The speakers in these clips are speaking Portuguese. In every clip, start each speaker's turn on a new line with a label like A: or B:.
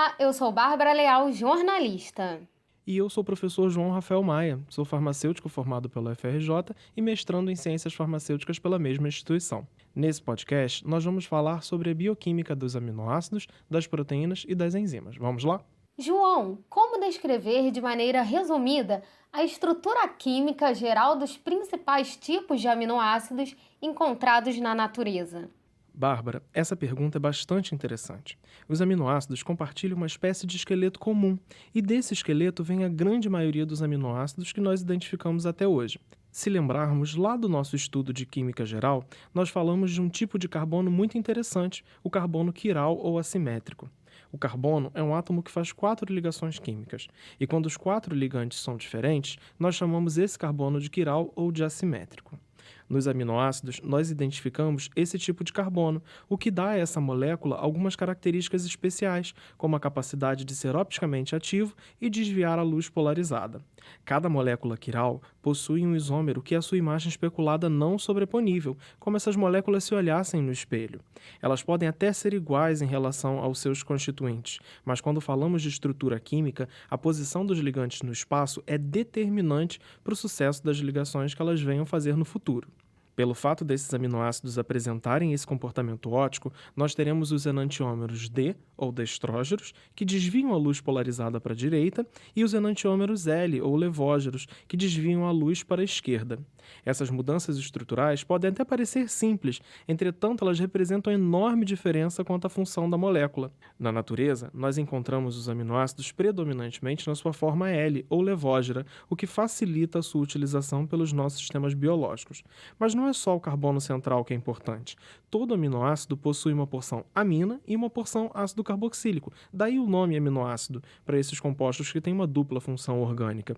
A: Olá, eu sou Bárbara Leal, jornalista.
B: E eu sou o professor João Rafael Maia, sou farmacêutico formado pela UFRJ e mestrando em ciências farmacêuticas pela mesma instituição. Nesse podcast, nós vamos falar sobre a bioquímica dos aminoácidos, das proteínas e das enzimas. Vamos lá?
A: João, como descrever de maneira resumida a estrutura química geral dos principais tipos de aminoácidos encontrados na natureza?
B: Bárbara, essa pergunta é bastante interessante. Os aminoácidos compartilham uma espécie de esqueleto comum, e desse esqueleto vem a grande maioria dos aminoácidos que nós identificamos até hoje. Se lembrarmos lá do nosso estudo de química geral, nós falamos de um tipo de carbono muito interessante, o carbono quiral ou assimétrico. O carbono é um átomo que faz 4 ligações químicas, e quando os 4 ligantes são diferentes, nós chamamos esse carbono de quiral ou de assimétrico. Nos aminoácidos, nós identificamos esse tipo de carbono, o que dá a essa molécula algumas características especiais, como a capacidade de ser opticamente ativo e desviar a luz polarizada. Cada molécula quiral possui um isômero que é a sua imagem especulada não sobreponível, como essas moléculas se olhassem no espelho. Elas podem até ser iguais em relação aos seus constituintes, mas quando falamos de estrutura química, a posição dos ligantes no espaço é determinante para o sucesso das ligações que elas venham fazer no futuro. Pelo fato desses aminoácidos apresentarem esse comportamento óptico, nós teremos os enantiômeros D, ou destrógeros, que desviam a luz polarizada para a direita, e os enantiômeros L, ou levógeros, que desviam a luz para a esquerda. Essas mudanças estruturais podem até parecer simples, entretanto elas representam enorme diferença quanto à função da molécula. Na natureza, nós encontramos os aminoácidos predominantemente na sua forma L, ou levógera, o que facilita a sua utilização pelos nossos sistemas biológicos. Mas não é só o carbono central que é importante. Todo aminoácido possui uma porção amina e uma porção ácido carboxílico. Daí o nome aminoácido, para esses compostos que têm uma dupla função orgânica.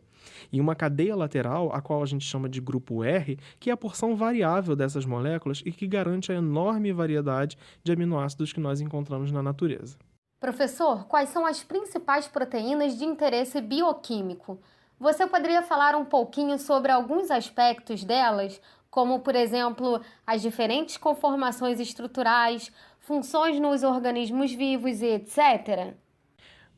B: E uma cadeia lateral, a qual a gente chama de grupo R, que é a porção variável dessas moléculas e que garante a enorme variedade de aminoácidos que nós encontramos na natureza.
A: Professor, quais são as principais proteínas de interesse bioquímico? Você poderia falar um pouquinho sobre alguns aspectos delas, como, por exemplo, as diferentes conformações estruturais, funções nos organismos vivos e etc.?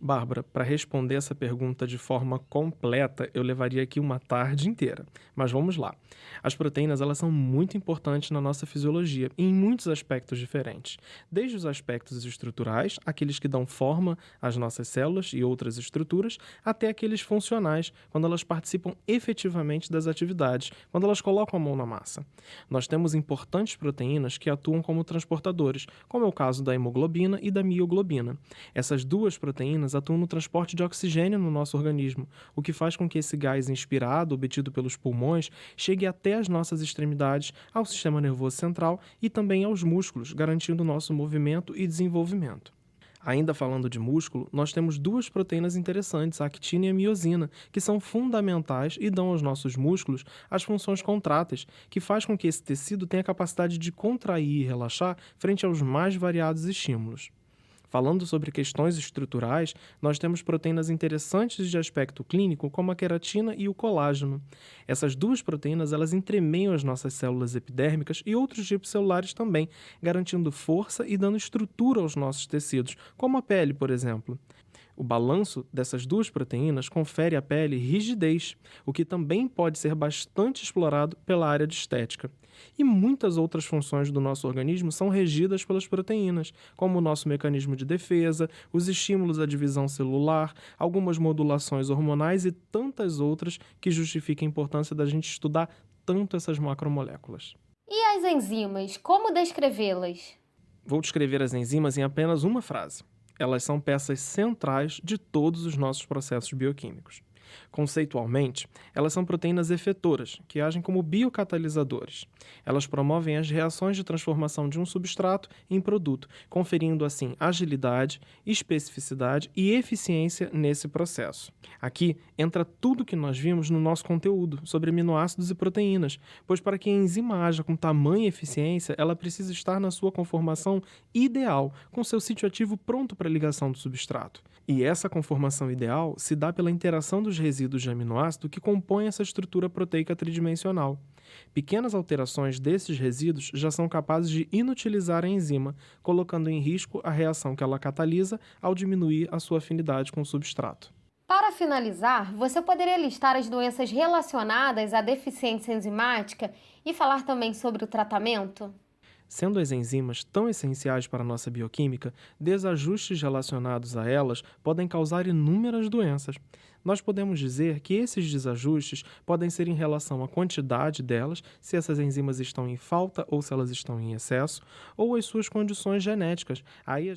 B: Bárbara, para responder essa pergunta de forma completa, eu levaria aqui uma tarde inteira. Mas vamos lá. As proteínas, elas são muito importantes na nossa fisiologia, em muitos aspectos diferentes. Desde os aspectos estruturais, aqueles que dão forma às nossas células e outras estruturas, até aqueles funcionais, quando elas participam efetivamente das atividades, quando elas colocam a mão na massa. Nós temos importantes proteínas que atuam como transportadores, como é o caso da hemoglobina e da mioglobina. Essas duas proteínas atuam no transporte de oxigênio no nosso organismo, o que faz com que esse gás inspirado, obtido pelos pulmões, chegue até as nossas extremidades, ao sistema nervoso central e também aos músculos, garantindo nosso movimento e desenvolvimento. Ainda falando de músculo, nós temos duas proteínas interessantes, a actina e a miosina, que são fundamentais e dão aos nossos músculos as funções contráteis, que faz com que esse tecido tenha a capacidade de contrair e relaxar frente aos mais variados estímulos. Falando sobre questões estruturais, nós temos proteínas interessantes de aspecto clínico, como a queratina e o colágeno. Essas duas proteínas, elas entremeiam as nossas células epidérmicas e outros tipos celulares também, garantindo força e dando estrutura aos nossos tecidos, como a pele, por exemplo. O balanço dessas duas proteínas confere à pele rigidez, o que também pode ser bastante explorado pela área de estética. E muitas outras funções do nosso organismo são regidas pelas proteínas, como o nosso mecanismo de defesa, os estímulos à divisão celular, algumas modulações hormonais e tantas outras que justificam a importância da gente estudar tanto essas macromoléculas.
A: E as enzimas, como descrevê-las?
B: Vou descrever as enzimas em apenas uma frase. Elas são peças centrais de todos os nossos processos bioquímicos. Conceitualmente, elas são proteínas efetoras, que agem como biocatalisadores. Elas promovem as reações de transformação de um substrato em produto, conferindo assim agilidade, especificidade e eficiência nesse processo. Aqui entra tudo que nós vimos no nosso conteúdo sobre aminoácidos e proteínas, pois para que a enzima haja com tamanha eficiência, ela precisa estar na sua conformação ideal, com seu sítio ativo pronto para a ligação do substrato. E essa conformação ideal se dá pela interação dos resíduos de aminoácido que compõem essa estrutura proteica tridimensional. Pequenas alterações desses resíduos já são capazes de inutilizar a enzima, colocando em risco a reação que ela catalisa ao diminuir a sua afinidade com o substrato.
A: Para finalizar, você poderia listar as doenças relacionadas à deficiência enzimática e falar também sobre o tratamento?
B: Sendo as enzimas tão essenciais para a nossa bioquímica, desajustes relacionados a elas podem causar inúmeras doenças. Nós podemos dizer que esses desajustes podem ser em relação à quantidade delas, se essas enzimas estão em falta ou se elas estão em excesso, ou às suas condições genéticas. Aí a